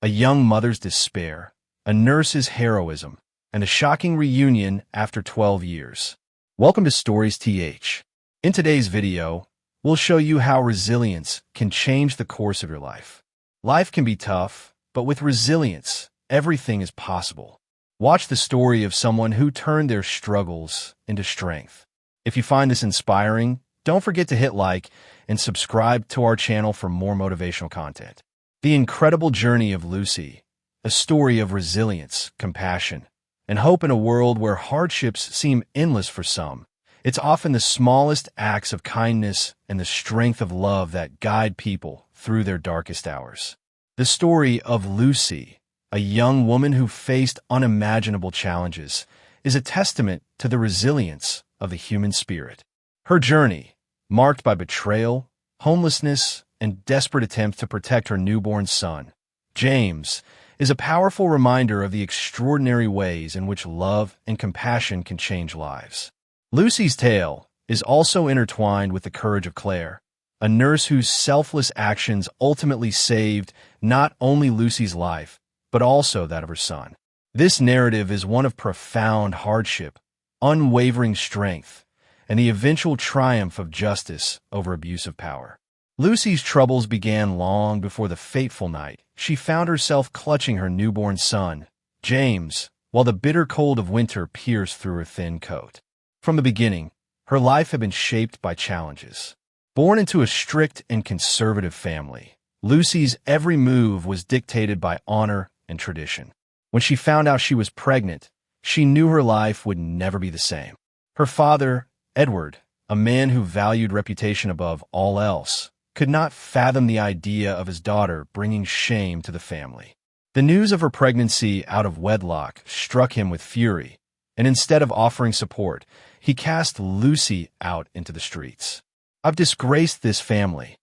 a young mother's despair, a nurse's heroism, and a shocking reunion after 12 years. Welcome to Stories TH. In today's video, we'll show you how resilience can change the course of your life. Life can be tough, but with resilience, everything is possible. Watch the story of someone who turned their struggles into strength. If you find this inspiring, don't forget to hit like and subscribe to our channel for more motivational content. The incredible journey of Lucy, a story of resilience, compassion, and hope in a world where hardships seem endless for some. It's often the smallest acts of kindness and the strength of love that guide people through their darkest hours. The story of Lucy, a young woman who faced unimaginable challenges, is a testament to the resilience of the human spirit. Her journey, marked by betrayal, homelessness, and desperate attempts to protect her newborn son, James, is a powerful reminder of the extraordinary ways in which love and compassion can change lives. Lucy's tale is also intertwined with the courage of Claire, a nurse whose selfless actions ultimately saved not only Lucy's life, but also that of her son. This narrative is one of profound hardship, unwavering strength, and the eventual triumph of justice over abuse of power. Lucy's troubles began long before the fateful night she found herself clutching her newborn son, James, while the bitter cold of winter pierced through her thin coat. From the beginning, her life had been shaped by challenges. Born into a strict and conservative family, Lucy's every move was dictated by honor and tradition. When she found out she was pregnant, she knew her life would never be the same. Her father, Edward, a man who valued reputation above all else, could not fathom the idea of his daughter bringing shame to the family. The news of her pregnancy out of wedlock struck him with fury, and instead of offering support, he cast Lucy out into the streets. "I've disgraced this family,"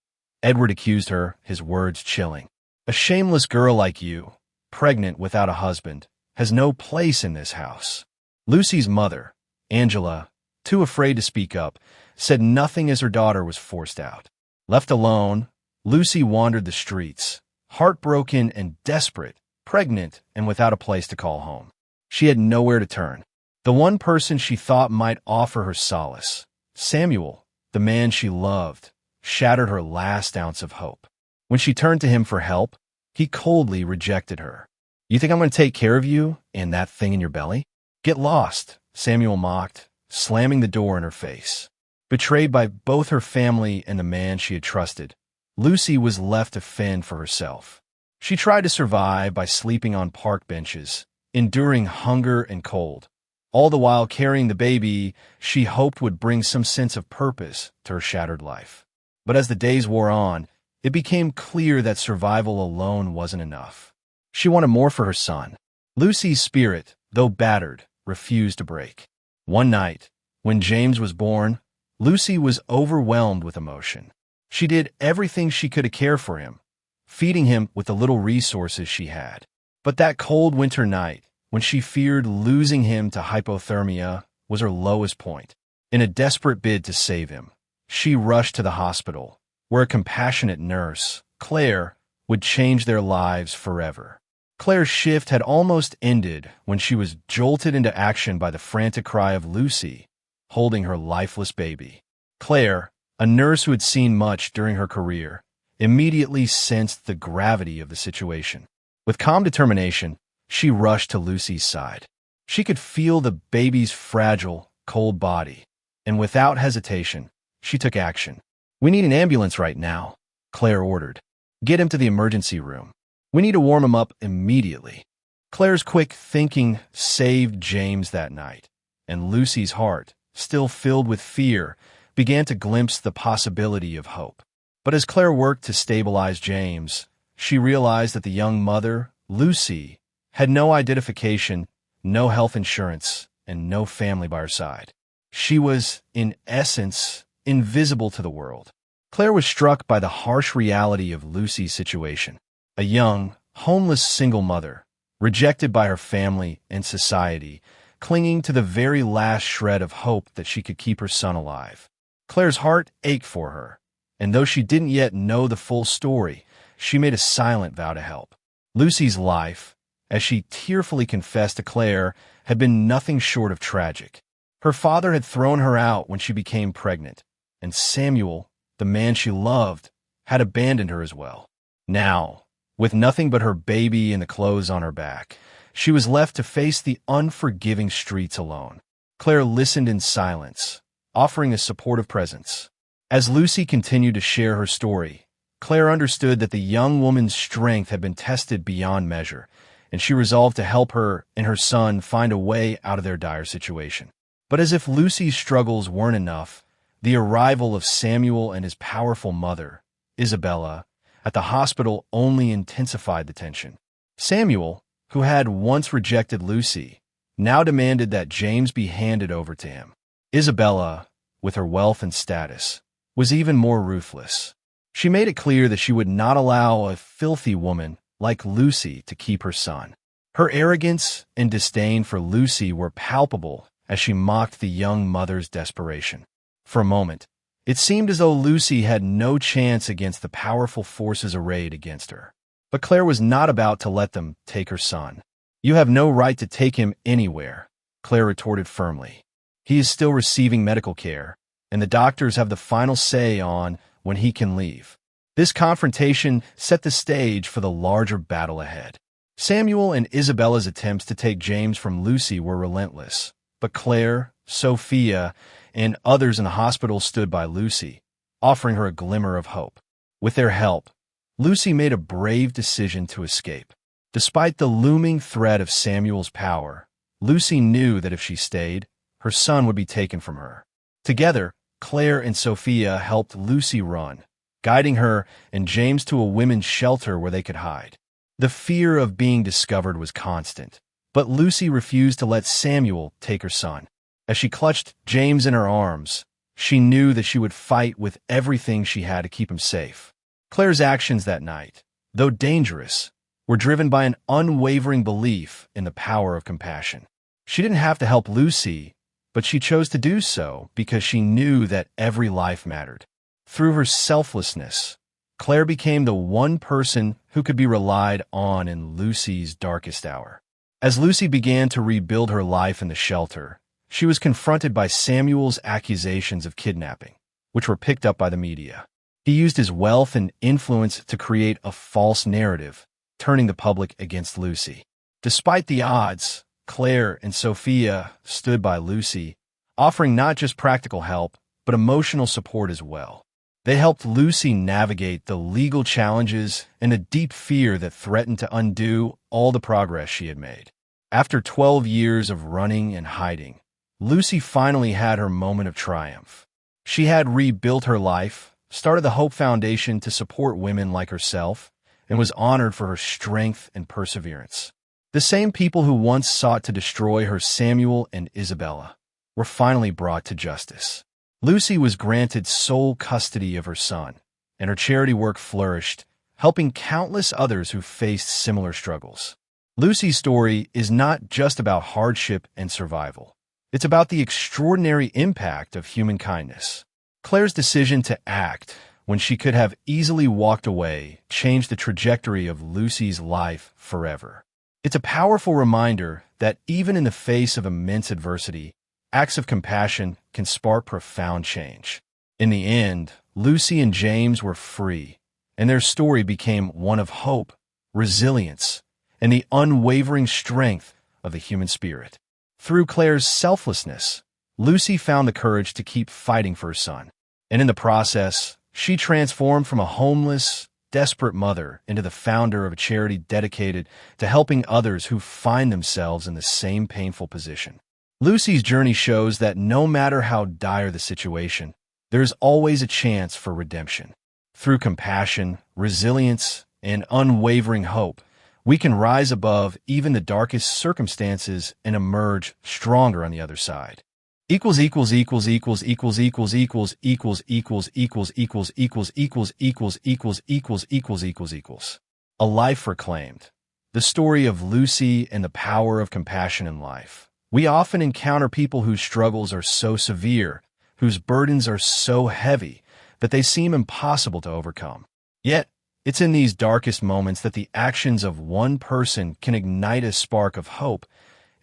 Edward accused her, his words chilling. "A shameless girl like you, pregnant without a husband, has no place in this house." Lucy's mother, Angela, too afraid to speak up, said nothing as her daughter was forced out. Left alone, Lucy wandered the streets, heartbroken and desperate, pregnant and without a place to call home. She had nowhere to turn. The one person she thought might offer her solace, Samuel, the man she loved, shattered her last ounce of hope. When she turned to him for help, he coldly rejected her. "You think I'm going to take care of you and that thing in your belly? Get lost," Samuel mocked, slamming the door in her face. Betrayed by both her family and the man she had trusted, Lucy was left to fend for herself. She tried to survive by sleeping on park benches, enduring hunger and cold, all the while carrying the baby she hoped would bring some sense of purpose to her shattered life. But as the days wore on, it became clear that survival alone wasn't enough. She wanted more for her son. Lucy's spirit, though battered, refused to break. One night, when James was born, Lucy was overwhelmed with emotion. She did everything she could to care for him, feeding him with the little resources she had. But that cold winter night, when she feared losing him to hypothermia, was her lowest point. In a desperate bid to save him, she rushed to the hospital, where a compassionate nurse, Claire, would change their lives forever. Claire's shift had almost ended when she was jolted into action by the frantic cry of Lucy, holding her lifeless baby. Claire, a nurse who had seen much during her career, immediately sensed the gravity of the situation. With calm determination, she rushed to Lucy's side. She could feel the baby's fragile, cold body, and without hesitation, she took action. "We need an ambulance right now," Claire ordered. "Get him to the emergency room. We need to warm him up immediately." Claire's quick thinking saved James that night, and Lucy's heart, still filled with fear, began to glimpse the possibility of hope. But as Claire worked to stabilize James, she realized that the young mother, Lucy, had no identification, no health insurance, and no family by her side. She was, in essence, invisible to the world. Claire was struck by the harsh reality of Lucy's situation. A young, homeless single mother, rejected by her family and society, clinging to the very last shred of hope that she could keep her son alive. Claire's heart ached for her, and though she didn't yet know the full story, she made a silent vow to help. Lucy's life, as she tearfully confessed to Claire, had been nothing short of tragic. Her father had thrown her out when she became pregnant, and Samuel, the man she loved, had abandoned her as well. Now, with nothing but her baby and the clothes on her back, she was left to face the unforgiving streets alone. Claire listened in silence, offering a supportive presence. As Lucy continued to share her story, Claire understood that the young woman's strength had been tested beyond measure, and she resolved to help her and her son find a way out of their dire situation. But as if Lucy's struggles weren't enough, the arrival of Samuel and his powerful mother, Isabella, at the hospital only intensified the tension. Samuel, who had once rejected Lucy, now demanded that James be handed over to him. Isabella, with her wealth and status, was even more ruthless. She made it clear that she would not allow a filthy woman like Lucy to keep her son. Her arrogance and disdain for Lucy were palpable as she mocked the young mother's desperation. For a moment, it seemed as though Lucy had no chance against the powerful forces arrayed against her. But Claire was not about to let them take her son. "You have no right to take him anywhere," Claire retorted firmly. "He is still receiving medical care, and the doctors have the final say on when he can leave." This confrontation set the stage for the larger battle ahead. Samuel and Isabella's attempts to take James from Lucy were relentless, but Claire, Sophia, and others in the hospital stood by Lucy, offering her a glimmer of hope. With their help, Lucy made a brave decision to escape. Despite the looming threat of Samuel's power, Lucy knew that if she stayed, her son would be taken from her. Together, Claire and Sophia helped Lucy run, guiding her and James to a women's shelter where they could hide. The fear of being discovered was constant, but Lucy refused to let Samuel take her son. As she clutched James in her arms, she knew that she would fight with everything she had to keep him safe. Claire's actions that night, though dangerous, were driven by an unwavering belief in the power of compassion. She didn't have to help Lucy, but she chose to do so because she knew that every life mattered. Through her selflessness, Claire became the one person who could be relied on in Lucy's darkest hour. As Lucy began to rebuild her life in the shelter, she was confronted by Samuel's accusations of kidnapping, which were picked up by the media. He used his wealth and influence to create a false narrative, turning the public against Lucy. Despite the odds, Claire and Sophia stood by Lucy, offering not just practical help, but emotional support as well. They helped Lucy navigate the legal challenges and a deep fear that threatened to undo all the progress she had made. After 12 years of running and hiding, Lucy finally had her moment of triumph. She had rebuilt her life, started the Hope Foundation to support women like herself, and was honored for her strength and perseverance. The same people who once sought to destroy her, Samuel and Isabella, were finally brought to justice. Lucy was granted sole custody of her son, and her charity work flourished, helping countless others who faced similar struggles. Lucy's story is not just about hardship and survival. It's about the extraordinary impact of human kindness. Claire's decision to act when she could have easily walked away changed the trajectory of Lucy's life forever. It's a powerful reminder that even in the face of immense adversity, acts of compassion can spark profound change. In the end, Lucy and James were free, and their story became one of hope, resilience, and the unwavering strength of the human spirit. Through Claire's selflessness, Lucy found the courage to keep fighting for her son. And in the process, she transformed from a homeless, desperate mother into the founder of a charity dedicated to helping others who find themselves in the same painful position. Lucy's journey shows that no matter how dire the situation, there is always a chance for redemption. Through compassion, resilience, and unwavering hope, we can rise above even the darkest circumstances and emerge stronger on the other side. Equals equals equals equals equals equals equals equals equals equals equals equals equals equals equals equals equals equals equals. A life reclaimed. The story of Lucy and the power of compassion in life. We often encounter people whose struggles are so severe, whose burdens are so heavy, that they seem impossible to overcome. Yet, It's in these darkest moments that the actions of one person can ignite a spark of hope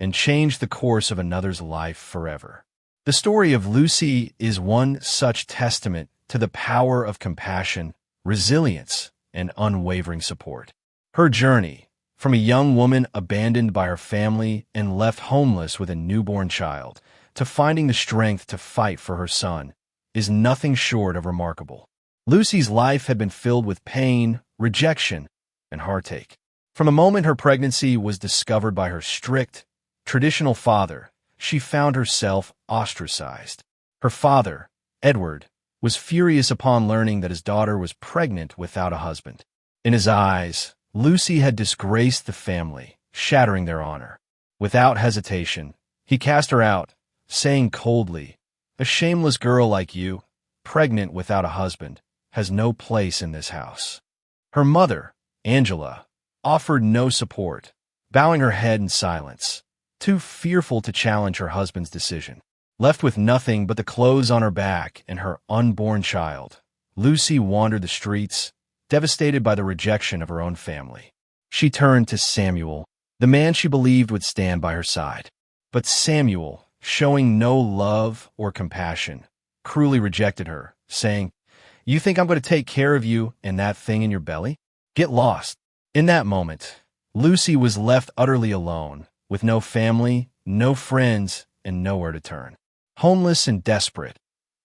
and change the course of another's life forever. The story of Lucy is one such testament to the power of compassion, resilience, and unwavering support. Her journey, from a young woman abandoned by her family and left homeless with a newborn child, to finding the strength to fight for her son, is nothing short of remarkable. Lucy's life had been filled with pain, rejection, and heartache. From the moment her pregnancy was discovered by her strict, traditional father, she found herself ostracized. Her father, Edward, was furious upon learning that his daughter was pregnant without a husband. In his eyes, Lucy had disgraced the family, shattering their honor. Without hesitation, he cast her out, saying coldly, "A shameless girl like you, pregnant without a husband, has no place in this house." Her mother, Angela, offered no support, bowing her head in silence, too fearful to challenge her husband's decision. Left with nothing but the clothes on her back and her unborn child, Lucy wandered the streets, devastated by the rejection of her own family. She turned to Samuel, the man she believed would stand by her side. But Samuel, showing no love or compassion, cruelly rejected her, saying, "You think I'm going to take care of you and that thing in your belly? Get lost." In that moment, Lucy was left utterly alone, with no family, no friends, and nowhere to turn. Homeless and desperate,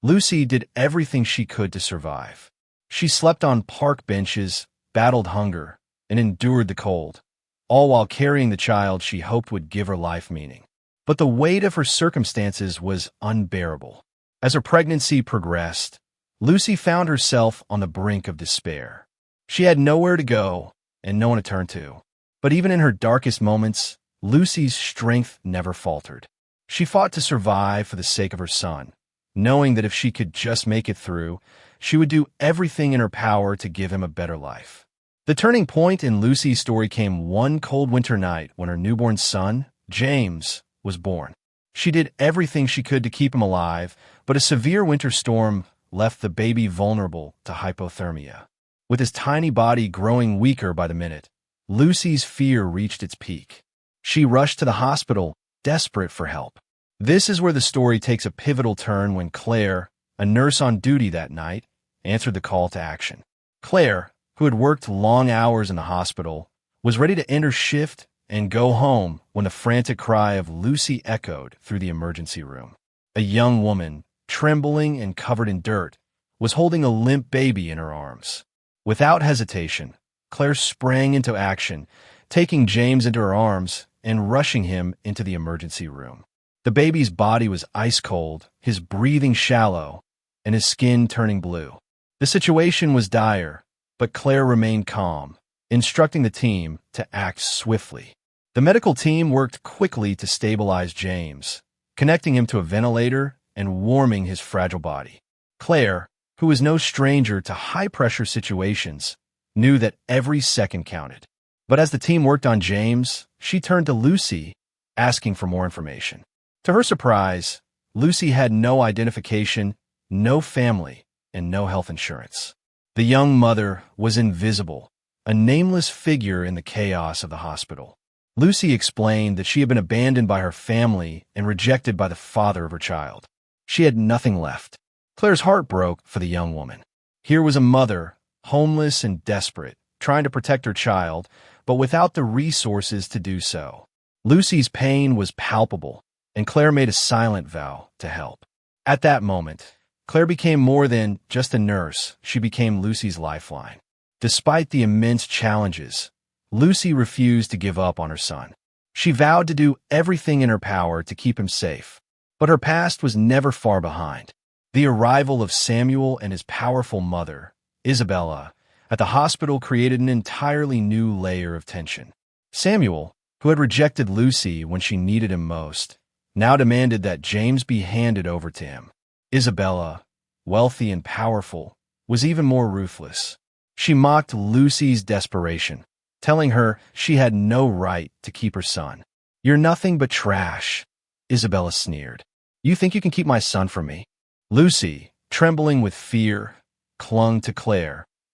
Lucy did everything she could to survive. She slept on park benches, battled hunger, and endured the cold, all while carrying the child she hoped would give her life meaning. But the weight of her circumstances was unbearable. As her pregnancy progressed, Lucy found herself on the brink of despair. She had nowhere to go and no one to turn to. But even in her darkest moments, Lucy's strength never faltered. She fought to survive for the sake of her son, knowing that if she could just make it through, she would do everything in her power to give him a better life. The turning point in Lucy's story came one cold winter night when her newborn son, James, was born. She did everything she could to keep him alive, but a severe winter storm left the baby vulnerable to hypothermia. With his tiny body growing weaker by the minute, Lucy's fear reached its peak. She rushed to the hospital, desperate for help. This is where the story takes a pivotal turn when Claire, a nurse on duty that night, answered the call to action. Claire, who had worked long hours in the hospital, was ready to end her shift and go home when the frantic cry of Lucy echoed through the emergency room. A young woman, trembling and covered in dirt, was holding a limp baby in her arms. Without hesitation, Claire sprang into action, taking James into her arms and rushing him into the emergency room. The baby's body was ice cold, his breathing shallow, and his skin turning blue. The situation was dire, but Claire remained calm, instructing the team to act swiftly. The medical team worked quickly to stabilize James, connecting him to a ventilator and warming his fragile body. Claire, who was no stranger to high-pressure situations, knew that every second counted. But as the team worked on James, she turned to Lucy, asking for more information. To her surprise, Lucy had no identification, no family, and no health insurance. The young mother was invisible, a nameless figure in the chaos of the hospital. Lucy explained that she had been abandoned by her family and rejected by the father of her child. She had nothing left. Claire's heart broke for the young woman. Here was a mother, homeless and desperate, trying to protect her child, but without the resources to do so. Lucy's pain was palpable, and Claire made a silent vow to help. At that moment, Claire became more than just a nurse. She became Lucy's lifeline. Despite the immense challenges, Lucy refused to give up on her son. She vowed to do everything in her power to keep him safe. But her past was never far behind. The arrival of Samuel and his powerful mother, Isabella, at the hospital created an entirely new layer of tension. Samuel, who had rejected Lucy when she needed him most, now demanded that James be handed over to him. Isabella, wealthy and powerful, was even more ruthless. She mocked Lucy's desperation, telling her she had no right to keep her son. "You're nothing but trash," Isabella sneered. "You think you can keep my son from me?" Lucy, trembling with fear, clung to Claire,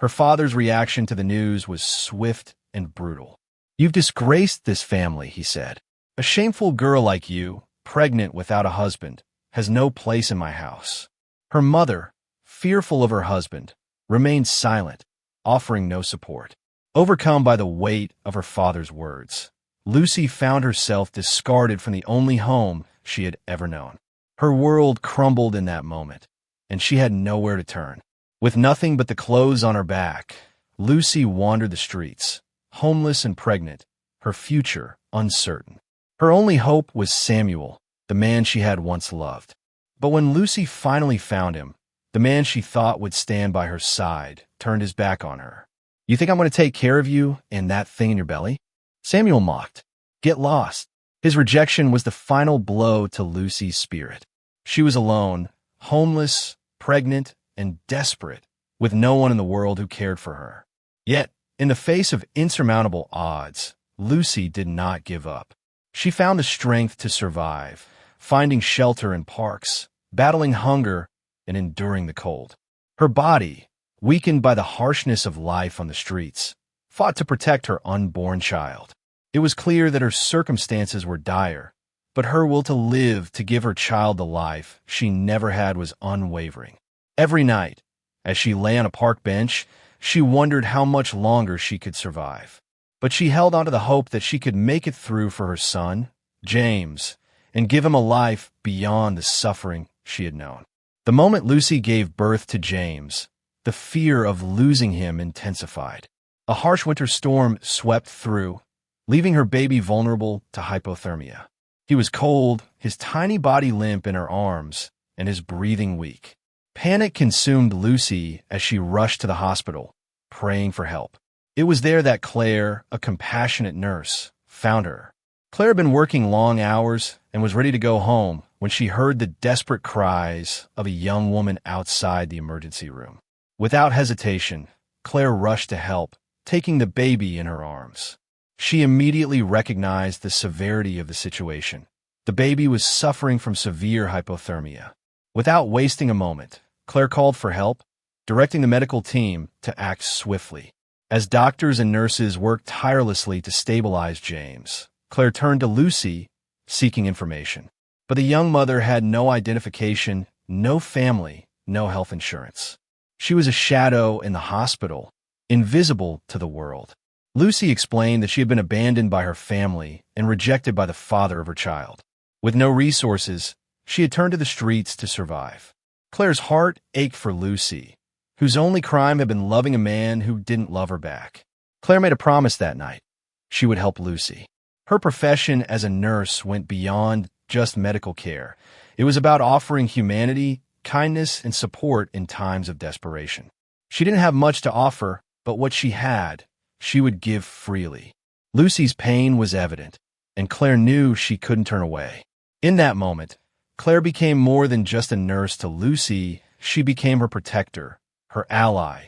Her father's reaction to the news was swift and brutal. "You've disgraced this family," he said. "A shameful girl like you, pregnant without a husband, has no place in my house." Her mother, fearful of her husband, remained silent, offering no support. Overcome by the weight of her father's words, Lucy found herself discarded from the only home she had ever known. Her world crumbled in that moment, and she had nowhere to turn. With nothing but the clothes on her back, Lucy wandered the streets, homeless and pregnant, her future uncertain. Her only hope was Samuel, the man she had once loved. But when Lucy finally found him, the man she thought would stand by her side turned his back on her. "You think I'm going to take care of you and that thing in your belly?" Samuel mocked. "Get lost." His rejection was the final blow to Lucy's spirit. She was alone, homeless, pregnant, and desperate, with no one in the world who cared for her. Yet, in the face of insurmountable odds, Lucy did not give up. She found the strength to survive, finding shelter in parks, battling hunger, and enduring the cold. Her body, weakened by the harshness of life on the streets, fought to protect her unborn child. It was clear that her circumstances were dire, but her will to live to give her child the life she never had was unwavering. Every night, as she lay on a park bench, she wondered how much longer she could survive. But she held on to the hope that she could make it through for her son, James, and give him a life beyond the suffering she had known. The moment Lucy gave birth to James, the fear of losing him intensified. A harsh winter storm swept through, leaving her baby vulnerable to hypothermia. He was cold, his tiny body limp in her arms, and his breathing weak. Panic consumed Lucy as she rushed to the hospital, praying for help. It was there that Claire, a compassionate nurse, found her. Claire had been working long hours and was ready to go home when she heard the desperate cries of a young woman outside the emergency room. Without hesitation, Claire rushed to help, taking the baby in her arms. She immediately recognized the severity of the situation. The baby was suffering from severe hypothermia. Without wasting a moment, Claire called for help, directing the medical team to act swiftly. As doctors and nurses worked tirelessly to stabilize James, Claire turned to Lucy, seeking information. But the young mother had no identification, no family, no health insurance. She was a shadow in the hospital, invisible to the world. Lucy explained that she had been abandoned by her family and rejected by the father of her child. With no resources, she had turned to the streets to survive. Claire's heart ached for Lucy, whose only crime had been loving a man who didn't love her back. Claire made a promise that night. She would help Lucy. Her profession as a nurse went beyond just medical care. It was about offering humanity, kindness, and support in times of desperation. She didn't have much to offer, but what she had, she would give freely. Lucy's pain was evident, and Claire knew she couldn't turn away. In that moment, Claire became more than just a nurse to Lucy. She became her protector, her ally,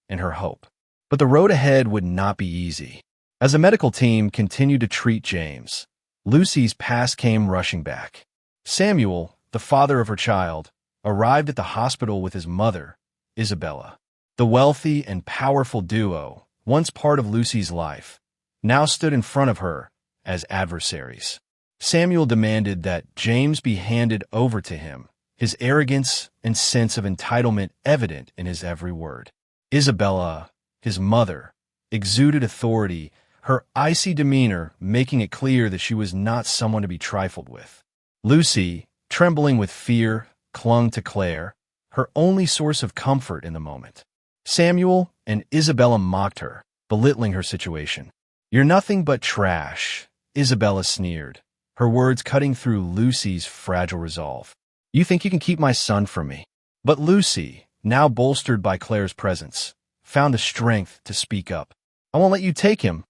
and her hope. But the road ahead would not be easy. As the medical team continued to treat James, Lucy's past came rushing back. Samuel, the father of her child, arrived at the hospital with his mother, Isabella. The wealthy and powerful duo, once part of Lucy's life, now stood in front of her as adversaries. Samuel demanded that James be handed over to him, his arrogance and sense of entitlement evident in his every word. Isabella, his mother, exuded authority, her icy demeanor making it clear that she was not someone to be trifled with. Lucy, trembling with fear, clung to Claire, her only source of comfort in the moment. Samuel and Isabella mocked her, belittling her situation. "You're nothing but trash," Isabella sneered, her words cutting through Lucy's fragile resolve. "You think you can keep my son from me?" But Lucy, now bolstered by Claire's presence, found the strength to speak up. "I won't let you take him,"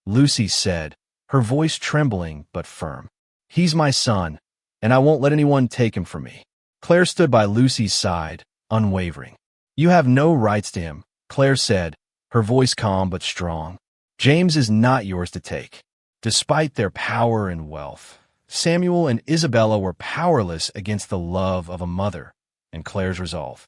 Lucy said, her voice trembling but firm. "He's my son, and I won't let anyone take him from me." Claire stood by Lucy's side, unwavering. "You have no rights to him," Claire said, her voice calm but strong. "James is not yours to take." Despite their power and wealth, Samuel and Isabella were powerless against the love of a mother and Claire's resolve.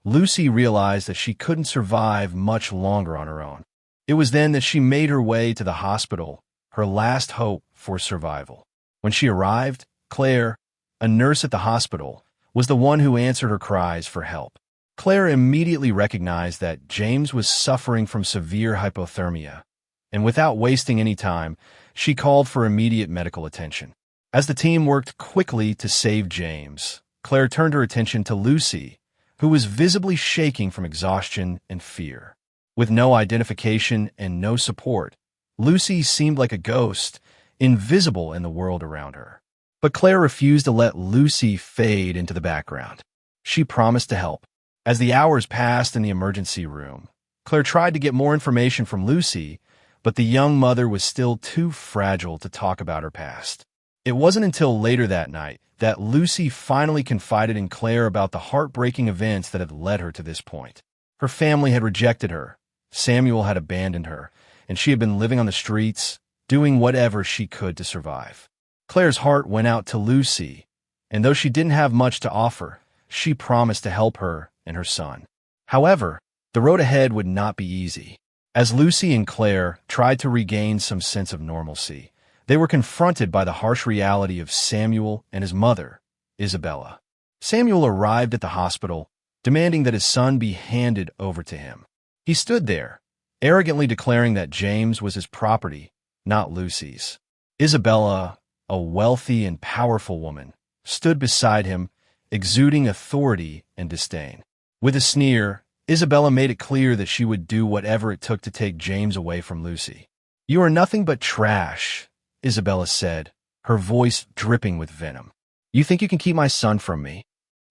Lucy realized that she couldn't survive much longer on her own. It was then that she made her way to the hospital, her last hope for survival. When she arrived, Claire, a nurse at the hospital, was the one who answered her cries for help. Claire immediately recognized that James was suffering from severe hypothermia, and without wasting any time, she called for immediate medical attention. As the team worked quickly to save James, Claire turned her attention to Lucy, who was visibly shaking from exhaustion and fear. With no identification and no support, Lucy seemed like a ghost, invisible in the world around her. But Claire refused to let Lucy fade into the background. She promised to help. As the hours passed in the emergency room, Claire tried to get more information from Lucy, but the young mother was still too fragile to talk about her past. It wasn't until later that night that Lucy finally confided in Claire about the heartbreaking events that had led her to this point. Her family had rejected her, Samuel had abandoned her, and she had been living on the streets, doing whatever she could to survive. Claire's heart went out to Lucy, and though she didn't have much to offer, she promised to help her and her son. However, the road ahead would not be easy. As Lucy and Claire tried to regain some sense of normalcy, they were confronted by the harsh reality of Samuel and his mother, Isabella. Samuel arrived at the hospital, demanding that his son be handed over to him. He stood there, arrogantly declaring that James was his property, not Lucy's. Isabella, a wealthy and powerful woman, stood beside him, exuding authority and disdain. With a sneer, Isabella made it clear that she would do whatever it took to take James away from Lucy. "You are nothing but trash," Isabella said, her voice dripping with venom. "You think you can keep my son from me?"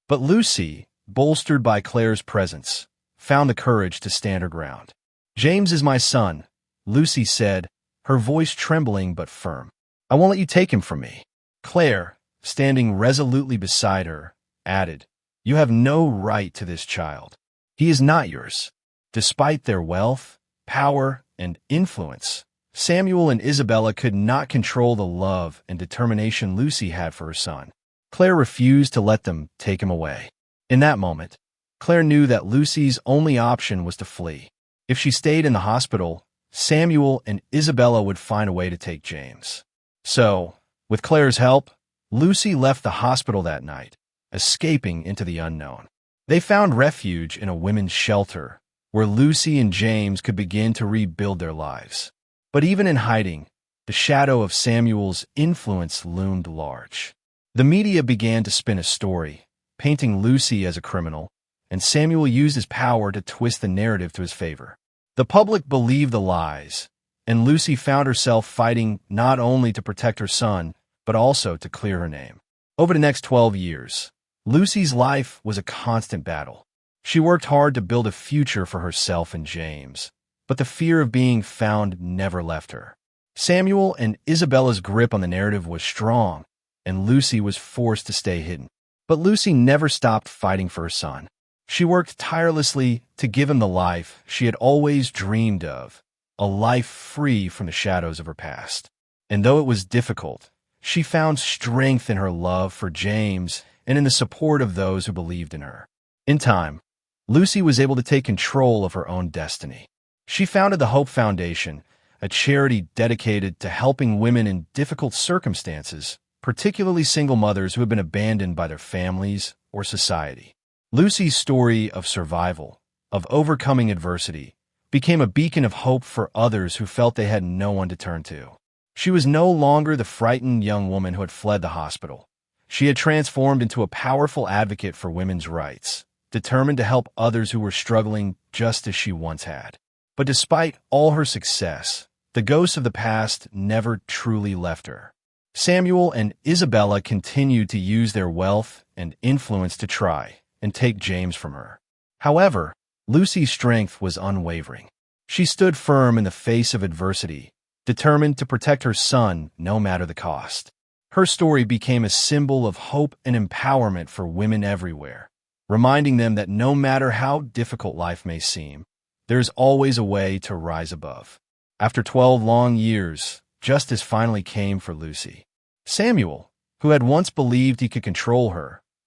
But Lucy, bolstered by Claire's presence, found the courage to stand her ground. "James is my son," Lucy said, her voice trembling but firm. "I won't let you take him from me." Claire, standing resolutely beside her, added, "You have no right to this child. He is not yours." Despite their wealth, power, and influence, Samuel and Isabella could not control the love and determination Lucy had for her son. Claire refused to let them take him away. In that moment, Claire knew that Lucy's only option was to flee. If she stayed in the hospital, Samuel and Isabella would find a way to take James. So, with Claire's help, Lucy left the hospital that night, escaping into the unknown. They found refuge in a women's shelter, where Lucy and James could begin to rebuild their lives. But even in hiding, the shadow of Samuel's influence loomed large. The media began to spin a story, painting Lucy as a criminal, and Samuel used his power to twist the narrative to his favor. The public believed the lies, and Lucy found herself fighting not only to protect her son, but also to clear her name. Over the next 12 years, Lucy's life was a constant battle. She worked hard to build a future for herself and James, but the fear of being found never left her. Samuel and Isabella's grip on the narrative was strong, and Lucy was forced to stay hidden. But Lucy never stopped fighting for her son. She worked tirelessly to give him the life she had always dreamed of, a life free from the shadows of her past. And though it was difficult, she found strength in her love for James and in the support of those who believed in her. In time, Lucy was able to take control of her own destiny. She founded the Hope Foundation, a charity dedicated to helping women in difficult circumstances, particularly single mothers who have been abandoned by their families or society. Lucy's story of survival, of overcoming adversity, became a beacon of hope for others who felt they had no one to turn to. She was no longer the frightened young woman who had fled the hospital. She had transformed into a powerful advocate for women's rights, determined to help others who were struggling just as she once had. But despite all her success, the ghosts of the past never truly left her. Samuel and Isabella continued to use their wealth and influence to try and take James from her. However, Lucy's strength was unwavering. She stood firm in the face of adversity, determined to protect her son no matter the cost. Her story became a symbol of hope and empowerment for women everywhere, reminding them that no matter how difficult life may seem, there is always a way to rise above. After 12 long years, justice finally came for Lucy. Samuel, who had once believed he could control her,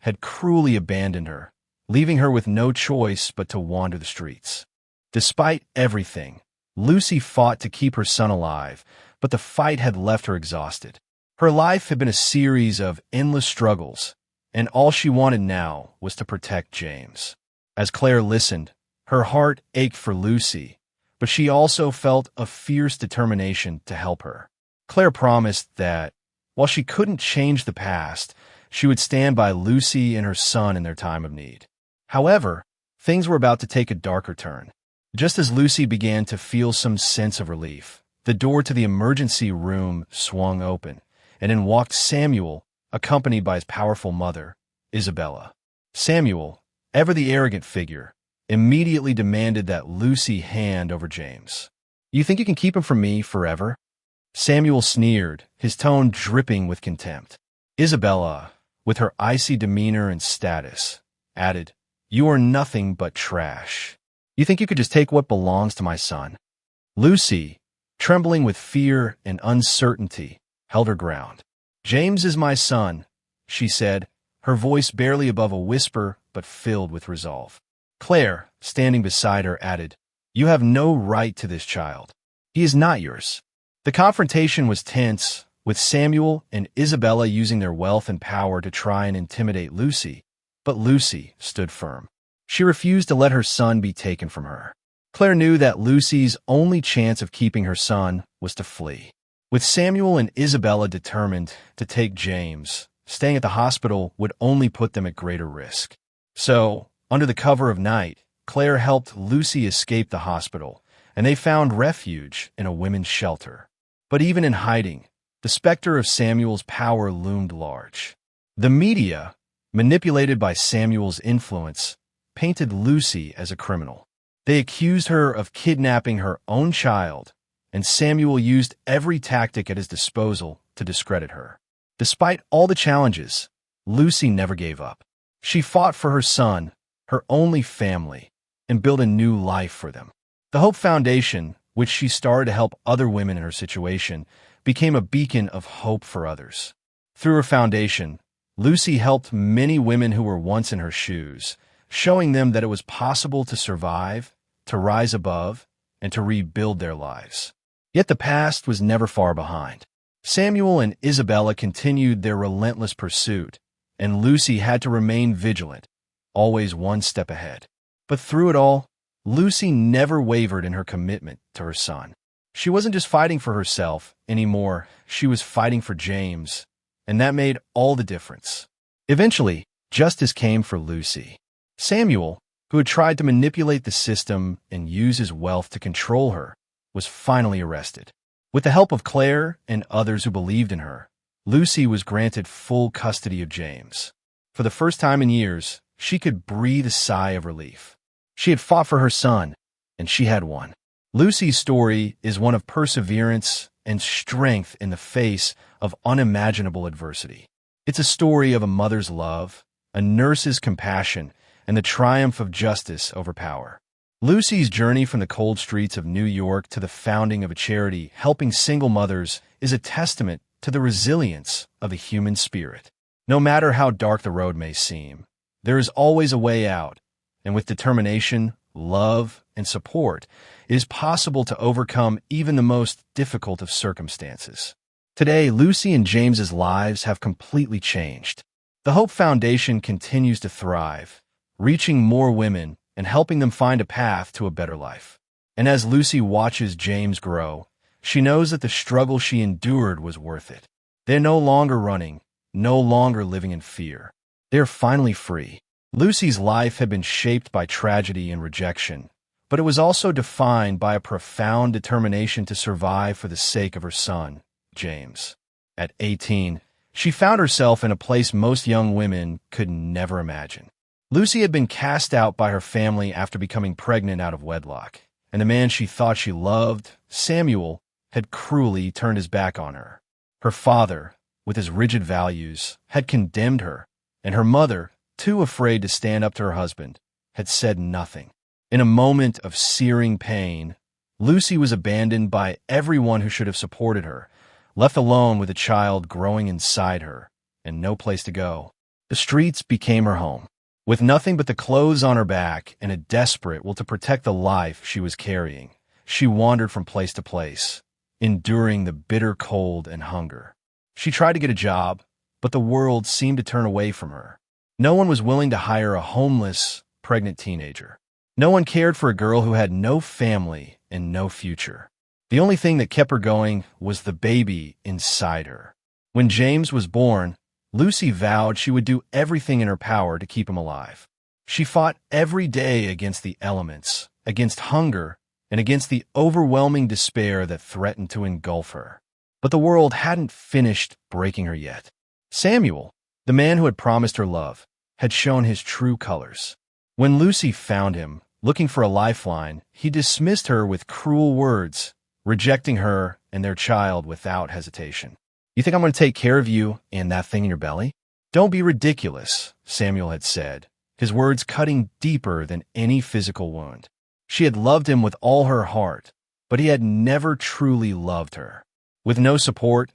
had cruelly abandoned her, leaving her with no choice but to wander the streets. Despite everything, Lucy fought to keep her son alive, but the fight had left her exhausted. Her life had been a series of endless struggles, and all she wanted now was to protect James. As Claire listened, her heart ached for Lucy, but she also felt a fierce determination to help her. Claire promised that, while she couldn't change the past, she would stand by Lucy and her son in their time of need. However, things were about to take a darker turn. Just as Lucy began to feel some sense of relief, the door to the emergency room swung open, and in walked Samuel, accompanied by his powerful mother, Isabella. Samuel, ever the arrogant figure, immediately demanded that Lucy hand over James. "You think you can keep him from me forever?" Samuel sneered, his tone dripping with contempt. Isabella, with her icy demeanor and status, added, "You are nothing but trash. You think you could just take what belongs to my son?" Lucy, trembling with fear and uncertainty, held her ground. "James is my son," she said, her voice barely above a whisper but filled with resolve. Claire, standing beside her, added, "You have no right to this child. He is not yours." The confrontation was tense, with Samuel and Isabella using their wealth and power to try and intimidate Lucy, but Lucy stood firm. She refused to let her son be taken from her. Claire knew that Lucy's only chance of keeping her son was to flee. With Samuel and Isabella determined to take James, staying at the hospital would only put them at greater risk. So, under the cover of night, Claire helped Lucy escape the hospital, and they found refuge in a women's shelter. But even in hiding, the specter of Samuel's power loomed large. The media, manipulated by Samuel's influence, painted Lucy as a criminal. They accused her of kidnapping her own child, and Samuel used every tactic at his disposal to discredit her. Despite all the challenges, Lucy never gave up. She fought for her son, her only family, and built a new life for them. The Hope Foundation, which she started to help other women in her situation, became a beacon of hope for others. Through her foundation, Lucy helped many women who were once in her shoes, showing them that it was possible to survive, to rise above, and to rebuild their lives. Yet the past was never far behind. Samuel and Isabella continued their relentless pursuit, and Lucy had to remain vigilant, always one step ahead. But through it all, Lucy never wavered in her commitment to her son. She wasn't just fighting for herself anymore, she was fighting for James, and that made all the difference. Eventually, justice came for Lucy. Samuel, who had tried to manipulate the system and use his wealth to control her, was finally arrested. With the help of Claire and others who believed in her, Lucy was granted full custody of James. For the first time in years, she could breathe a sigh of relief. She had fought for her son, and she had won. Lucy's story is one of perseverance and strength in the face of unimaginable adversity. It's a story of a mother's love, a nurse's compassion, and the triumph of justice over power. Lucy's journey from the cold streets of New York to the founding of a charity helping single mothers is a testament to the resilience of the human spirit. No matter how dark the road may seem, there is always a way out, and with determination, love, and support, it is possible to overcome even the most difficult of circumstances. Today, Lucy and James's lives have completely changed. The Hope Foundation continues to thrive, reaching more women and helping them find a path to a better life. And as Lucy watches James grow, she knows that the struggle she endured was worth it. They're no longer running, no longer living in fear. They're finally free. Lucy's life had been shaped by tragedy and rejection, but it was also defined by a profound determination to survive for the sake of her son, James. At 18, she found herself in a place most young women could never imagine. Lucy had been cast out by her family after becoming pregnant out of wedlock, and the man she thought she loved, Samuel, had cruelly turned his back on her. Her father, with his rigid values, had condemned her, and her mother, too afraid to stand up to her husband, had said nothing. In a moment of searing pain, Lucy was abandoned by everyone who should have supported her, left alone with a child growing inside her, and no place to go. The streets became her home. With nothing but the clothes on her back and a desperate will to protect the life she was carrying, she wandered from place to place, enduring the bitter cold and hunger. She tried to get a job, but the world seemed to turn away from her. No one was willing to hire a homeless, pregnant teenager. No one cared for a girl who had no family and no future. The only thing that kept her going was the baby inside her. When James was born, Lucy vowed she would do everything in her power to keep him alive. She fought every day against the elements, against hunger, and against the overwhelming despair that threatened to engulf her. But the world hadn't finished breaking her yet. Samuel, the man who had promised her love, had shown his true colors. When Lucy found him, looking for a lifeline, he dismissed her with cruel words, rejecting her and their child without hesitation. "You think I'm going to take care of you and that thing in your belly?" "Don't be ridiculous," Samuel had said, his words cutting deeper than any physical wound. She had loved him with all her heart, but he had never truly loved her. With no support,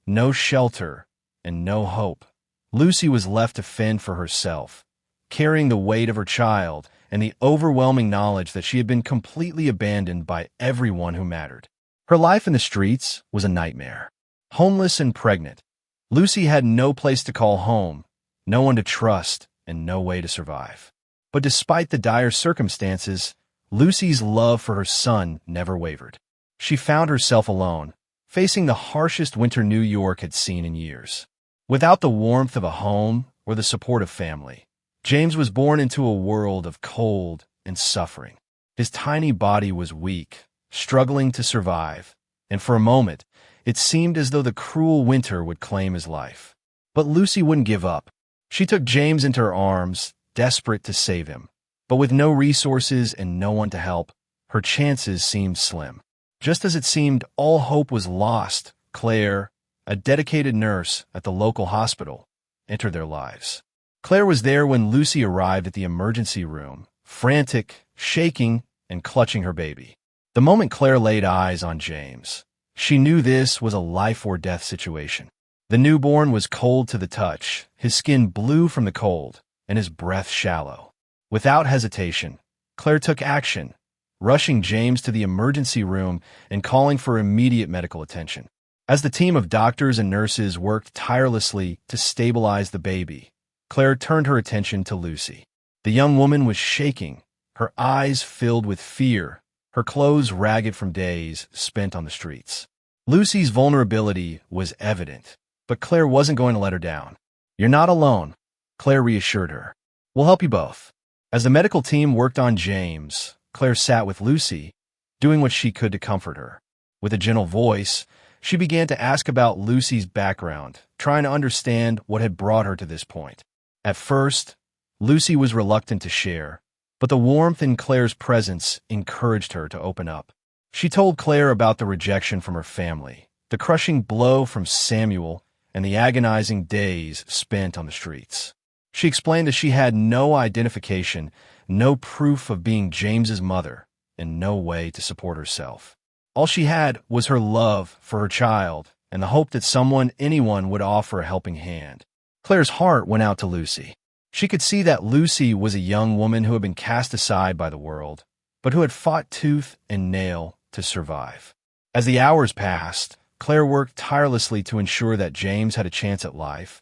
no shelter, and no hope, Lucy was left to fend for herself, carrying the weight of her child and the overwhelming knowledge that she had been completely abandoned by everyone who mattered. Her life in the streets was a nightmare. Homeless and pregnant, Lucy had no place to call home, no one to trust, and no way to survive. But despite the dire circumstances, Lucy's love for her son never wavered. She found herself alone, facing the harshest winter New York had seen in years. Without the warmth of a home or the support of family, James was born into a world of cold and suffering. His tiny body was weak, struggling to survive, and for a moment, it seemed as though the cruel winter would claim his life. But Lucy wouldn't give up. She took James into her arms, desperate to save him. But with no resources and no one to help, her chances seemed slim. Just as it seemed all hope was lost, Claire, a dedicated nurse at the local hospital, entered their lives. Claire was there when Lucy arrived at the emergency room, frantic, shaking, and clutching her baby. The moment Claire laid eyes on James, she knew this was a life-or-death situation. The newborn was cold to the touch, his skin blue from the cold, and his breath shallow. Without hesitation, Claire took action, rushing James to the emergency room and calling for immediate medical attention. As the team of doctors and nurses worked tirelessly to stabilize the baby, Claire turned her attention to Lucy. The young woman was shaking, her eyes filled with fear, her clothes ragged from days spent on the streets. Lucy's vulnerability was evident, but Claire wasn't going to let her down. "You're not alone," Claire reassured her. "We'll help you both." As the medical team worked on James, Claire sat with Lucy, doing what she could to comfort her. With a gentle voice, she began to ask about Lucy's background, trying to understand what had brought her to this point. At first, Lucy was reluctant to share, but the warmth in Claire's presence encouraged her to open up. She told Claire about the rejection from her family, the crushing blow from Samuel, and the agonizing days spent on the streets. She explained that she had no identification, no proof of being James's mother, and no way to support herself. All she had was her love for her child and the hope that anyone would offer a helping hand. Claire's heart went out to Lucy. She could see that Lucy was a young woman who had been cast aside by the world, but who had fought tooth and nail to survive. As the hours passed, Claire worked tirelessly to ensure that James had a chance at life,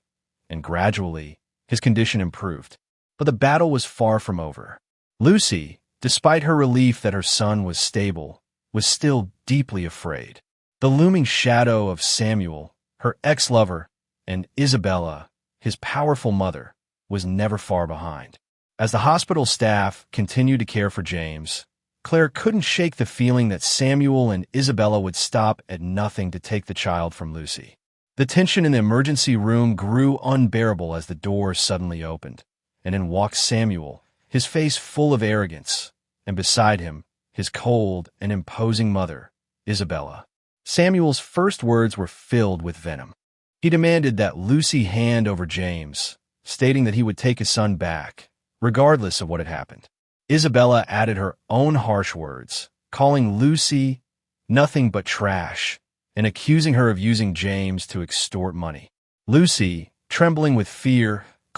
and gradually, his condition improved. But the battle was far from over. Lucy, despite her relief that her son was stable, was still deeply afraid. The looming shadow of Samuel, her ex-lover, and Isabella, his powerful mother, was never far behind. As the hospital staff continued to care for James, Claire couldn't shake the feeling that Samuel and Isabella would stop at nothing to take the child from Lucy. The tension in the emergency room grew unbearable as the door suddenly opened, and in walked Samuel, his face full of arrogance, and beside him, his cold and imposing mother, Isabella. Samuel's first words were filled with venom. He demanded that Lucy hand over James, stating that he would take his son back, regardless of what had happened. Isabella added her own harsh words, calling Lucy nothing but trash, and accusing her of using James to extort money. Lucy, trembling with fear,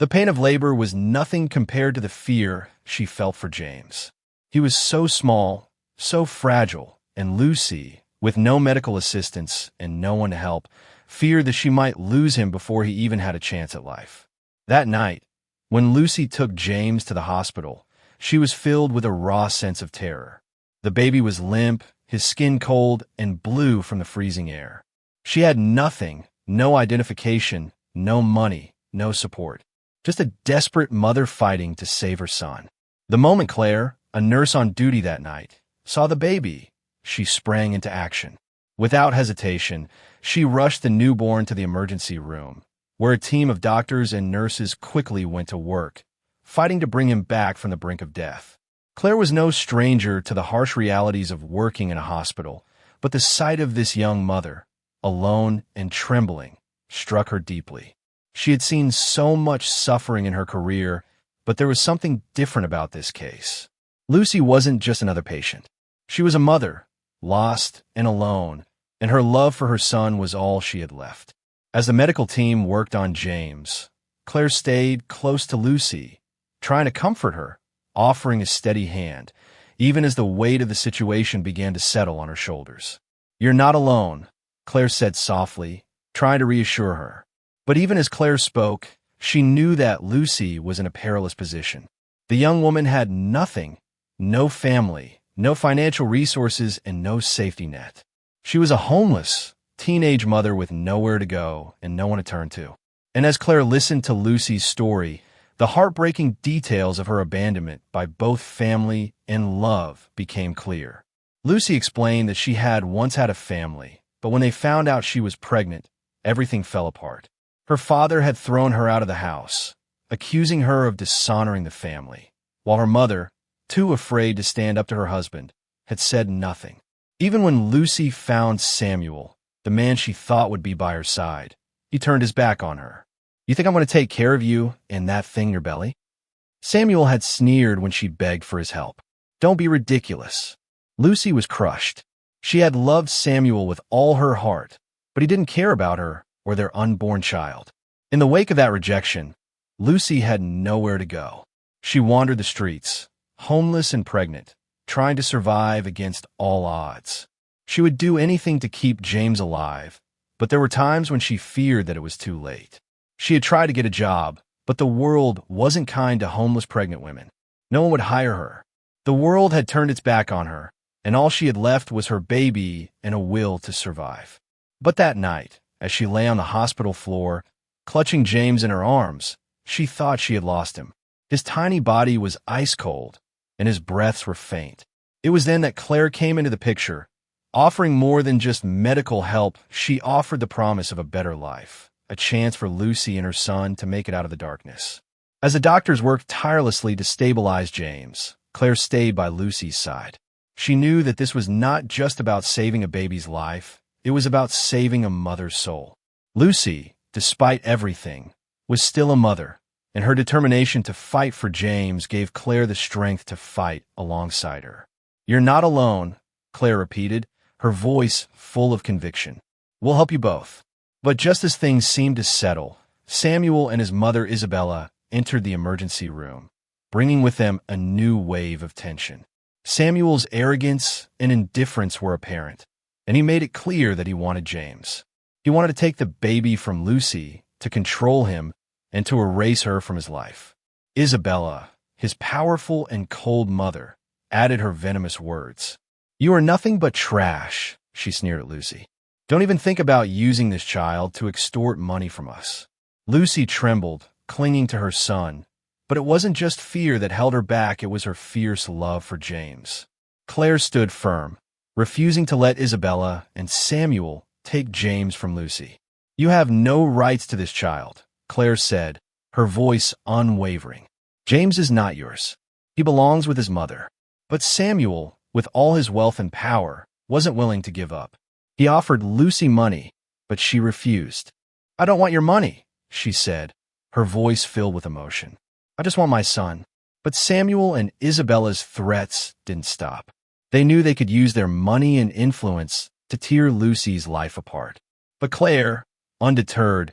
The pain of labor was nothing compared to the fear she felt for James. He was so small, so fragile, and Lucy, with no medical assistance and no one to help, feared that she might lose him before he even had a chance at life. That night, when Lucy took James to the hospital, she was filled with a raw sense of terror. The baby was limp, his skin cold, and blue from the freezing air. She had nothing, no identification, no money, no support. Just a desperate mother fighting to save her son. The moment Claire, a nurse on duty that night, saw the baby, she sprang into action. Without hesitation, she rushed the newborn to the emergency room, where a team of doctors and nurses quickly went to work, fighting to bring him back from the brink of death. Claire was no stranger to the harsh realities of working in a hospital, but the sight of this young mother, alone and trembling, struck her deeply. She had seen so much suffering in her career, but there was something different about this case. Lucy wasn't just another patient. She was a mother, lost and alone, and her love for her son was all she had left. As the medical team worked on James, Claire stayed close to Lucy, trying to comfort her, offering a steady hand, even as the weight of the situation began to settle on her shoulders. "You're not alone," Claire said softly, trying to reassure her. But even as Claire spoke, she knew that Lucy was in a perilous position. The young woman had nothing, no family, no financial resources, and no safety net. She was a homeless, teenage mother with nowhere to go and no one to turn to. And as Claire listened to Lucy's story, the heartbreaking details of her abandonment by both family and love became clear. Lucy explained that she had once had a family, but when they found out she was pregnant, everything fell apart. Her father had thrown her out of the house, accusing her of dishonoring the family, while her mother, too afraid to stand up to her husband, had said nothing. Even when Lucy found Samuel, the man she thought would be by her side, he turned his back on her. "You think I'm going to take care of you and that thing in your belly?" Samuel had sneered when she begged for his help. "Don't be ridiculous." Lucy was crushed. She had loved Samuel with all her heart, but he didn't care about her or their unborn child. In the wake of that rejection, Lucy had nowhere to go. She wandered the streets, homeless and pregnant, trying to survive against all odds. She would do anything to keep James alive, but there were times when she feared that it was too late. She had tried to get a job, but the world wasn't kind to homeless pregnant women. No one would hire her. The world had turned its back on her, and all she had left was her baby and a will to survive. But that night, as she lay on the hospital floor, clutching James in her arms, she thought she had lost him. His tiny body was ice cold, and his breaths were faint. It was then that Claire came into the picture. Offering more than just medical help, she offered the promise of a better life, a chance for Lucy and her son to make it out of the darkness. As the doctors worked tirelessly to stabilize James, Claire stayed by Lucy's side. She knew that this was not just about saving a baby's life, it was about saving a mother's soul. Lucy, despite everything, was still a mother, and her determination to fight for James gave Claire the strength to fight alongside her. "You're not alone," Claire repeated, her voice full of conviction. "We'll help you both." But just as things seemed to settle, Samuel and his mother Isabella entered the emergency room, bringing with them a new wave of tension. Samuel's arrogance and indifference were apparent, and he made it clear that he wanted James. He wanted to take the baby from Lucy, to control him, and to erase her from his life. Isabella, his powerful and cold mother, added her venomous words. "You are nothing but trash," she sneered at Lucy. "Don't even think about using this child to extort money from us." Lucy trembled, clinging to her son, but it wasn't just fear that held her back, it was her fierce love for James. Claire stood firm, refusing to let Isabella and Samuel take James from Lucy. "You have no rights to this child," Claire said, her voice unwavering. "James is not yours. He belongs with his mother." But Samuel, with all his wealth and power, wasn't willing to give up. He offered Lucy money, but she refused. "I don't want your money," she said, her voice filled with emotion. "I just want my son." But Samuel and Isabella's threats didn't stop. They knew they could use their money and influence to tear Lucy's life apart. But Claire, undeterred,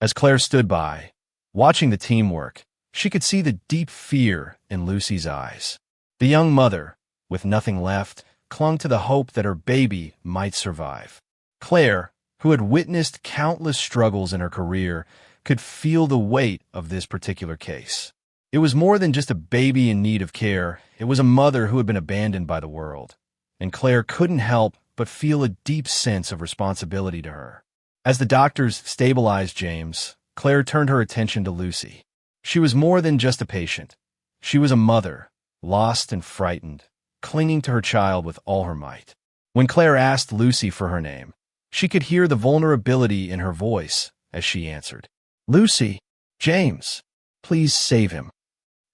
As Claire stood by, watching the teamwork, she could see the deep fear in Lucy's eyes. The young mother, with nothing left, clung to the hope that her baby might survive. Claire, who had witnessed countless struggles in her career, could feel the weight of this particular case. It was more than just a baby in need of care. It was a mother who had been abandoned by the world. And Claire couldn't help but feel a deep sense of responsibility to her. As the doctors stabilized James, Claire turned her attention to Lucy. She was more than just a patient. She was a mother, lost and frightened, clinging to her child with all her might. When Claire asked Lucy for her name, she could hear the vulnerability in her voice as she answered, "Lucy, James, please save him."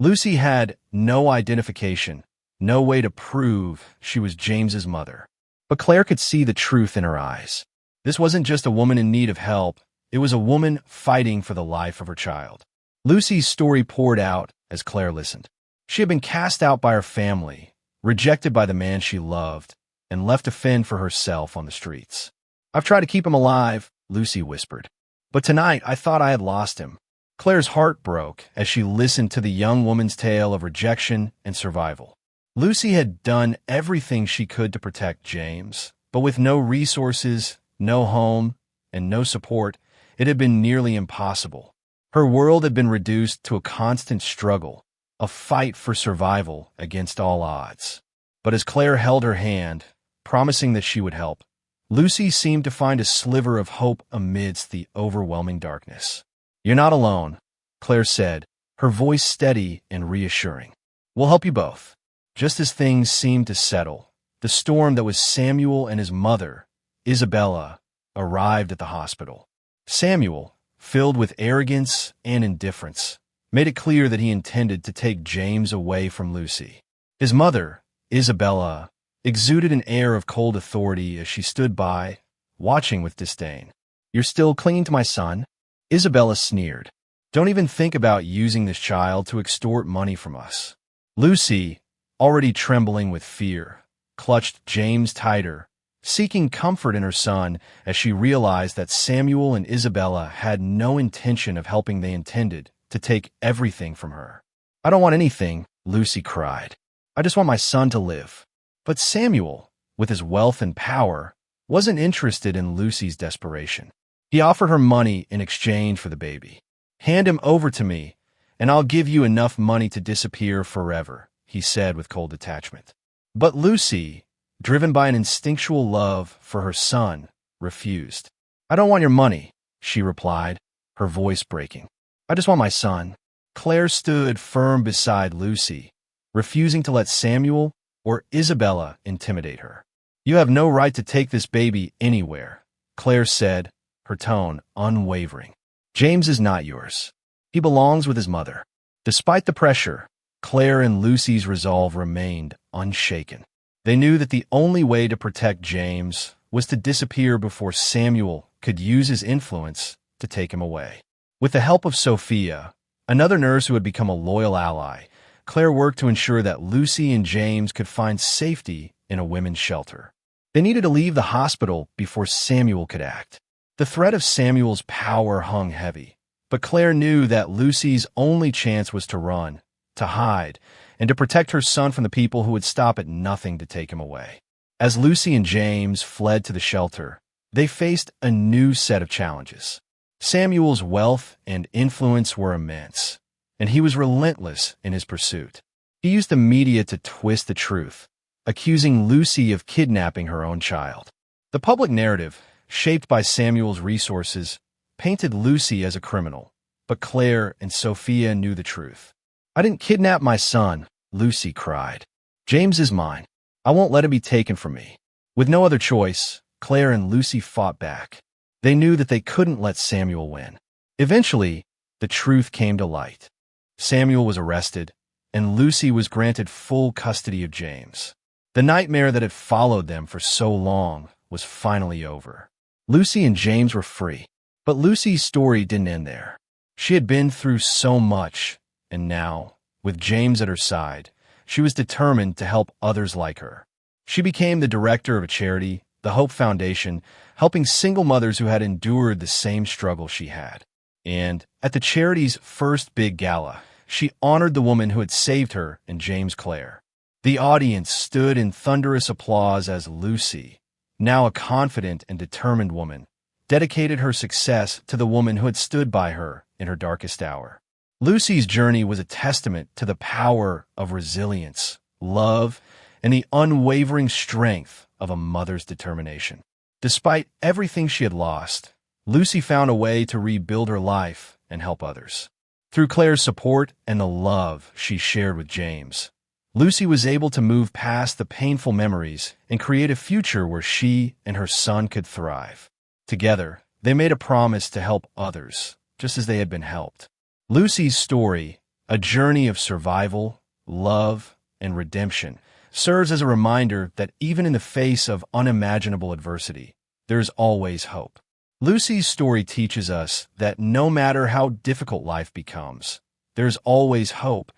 Lucy had no identification, no way to prove she was James's mother. But Claire could see the truth in her eyes. This wasn't just a woman in need of help, it was a woman fighting for the life of her child. Lucy's story poured out as Claire listened. She had been cast out by her family, rejected by the man she loved, and left to fend for herself on the streets. "I've tried to keep him alive," Lucy whispered. "But tonight I thought I had lost him." Claire's heart broke as she listened to the young woman's tale of rejection and survival. Lucy had done everything she could to protect James, but with no resources, no home, and no support, it had been nearly impossible. Her world had been reduced to a constant struggle, a fight for survival against all odds. But as Claire held her hand, promising that she would help, Lucy seemed to find a sliver of hope amidst the overwhelming darkness. "You're not alone," Claire said, her voice steady and reassuring. "We'll help you both." Just as things seemed to settle, the storm that was Samuel and his mother, Isabella, arrived at the hospital. Samuel, filled with arrogance and indifference, made it clear that he intended to take James away from Lucy. His mother, Isabella, exuded an air of cold authority as she stood by, watching with disdain. "You're still clinging to my son?" Isabella sneered. "Don't even think about using this child to extort money from us." Lucy, already trembling with fear, clutched James tighter, seeking comfort in her son as she realized that Samuel and Isabella had no intention of helping. They intended to take everything from her. "I don't want anything," Lucy cried. "I just want my son to live." But Samuel, with his wealth and power, wasn't interested in Lucy's desperation. He offered her money in exchange for the baby. "Hand him over to me, and I'll give you enough money to disappear forever," he said with cold detachment. But Lucy, driven by an instinctual love for her son, refused. "I don't want your money," she replied, her voice breaking. "I just want my son." Claire stood firm beside Lucy, refusing to let Samuel or Isabella intimidate her. "You have no right to take this baby anywhere," Claire said, her tone unwavering. "James is not yours. He belongs with his mother." Despite the pressure, Claire and Lucy's resolve remained unshaken. They knew that the only way to protect James was to disappear before Samuel could use his influence to take him away. With the help of Sophia, another nurse who had become a loyal ally, Claire worked to ensure that Lucy and James could find safety in a women's shelter. They needed to leave the hospital before Samuel could act. The threat of Samuel's power hung heavy, but Claire knew that Lucy's only chance was to run, to hide, and to protect her son from the people who would stop at nothing to take him away. As Lucy and James fled to the shelter, they faced a new set of challenges. Samuel's wealth and influence were immense, and he was relentless in his pursuit. He used the media to twist the truth, accusing Lucy of kidnapping her own child. The public narrative, shaped by Samuel's resources, painted Lucy as a criminal, but Claire and Sophia knew the truth. "I didn't kidnap my son," Lucy cried. "James is mine. I won't let him be taken from me." With no other choice, Claire and Lucy fought back. They knew that they couldn't let Samuel win. Eventually, the truth came to light. Samuel was arrested, and Lucy was granted full custody of James. The nightmare that had followed them for so long was finally over. Lucy and James were free. But Lucy's story didn't end there. She had been through so much, and now, with James at her side, she was determined to help others like her. She became the director of a charity, the Hope Foundation, helping single mothers who had endured the same struggle she had. And at the charity's first big gala, she honored the woman who had saved her and James Clare. The audience stood in thunderous applause as Lucy, now a confident and determined woman, dedicated her success to the woman who had stood by her in her darkest hour. Lucy's journey was a testament to the power of resilience, love, and the unwavering strength of a mother's determination. Despite everything she had lost, Lucy found a way to rebuild her life and help others. Through Claire's support and the love she shared with James, Lucy was able to move past the painful memories and create a future where she and her son could thrive. Together, they made a promise to help others, just as they had been helped. Lucy's story, a journey of survival, love, and redemption, serves as a reminder that even in the face of unimaginable adversity, there is always hope. Lucy's story teaches us that no matter how difficult life becomes, there's always hope,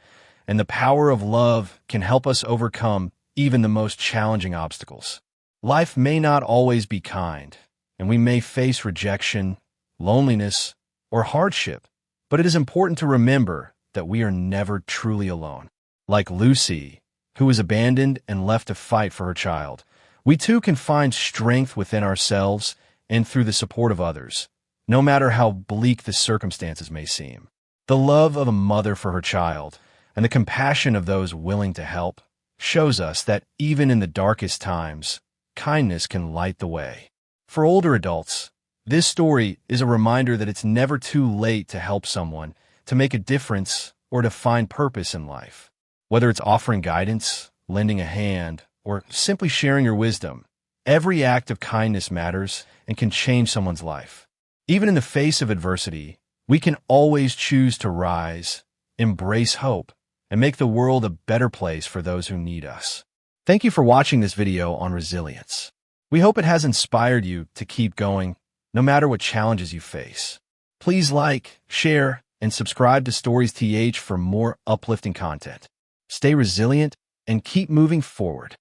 and the power of love can help us overcome even the most challenging obstacles. Life may not always be kind, and we may face rejection, loneliness, or hardship, but it is important to remember that we are never truly alone. Like Lucy, who was abandoned and left to fight for her child, we too can find strength within ourselves and through the support of others, no matter how bleak the circumstances may seem. The love of a mother for her child and the compassion of those willing to help shows us that even in the darkest times, kindness can light the way. For older adults, this story is a reminder that it's never too late to help someone, to make a difference, or to find purpose in life. Whether it's offering guidance, lending a hand, or simply sharing your wisdom, every act of kindness matters and can change someone's life. Even in the face of adversity, we can always choose to rise, embrace hope, and make the world a better place for those who need us. Thank you for watching this video on resilience. We hope it has inspired you to keep going, no matter what challenges you face. Please like, share, and subscribe to Stories TH for more uplifting content. Stay resilient and keep moving forward.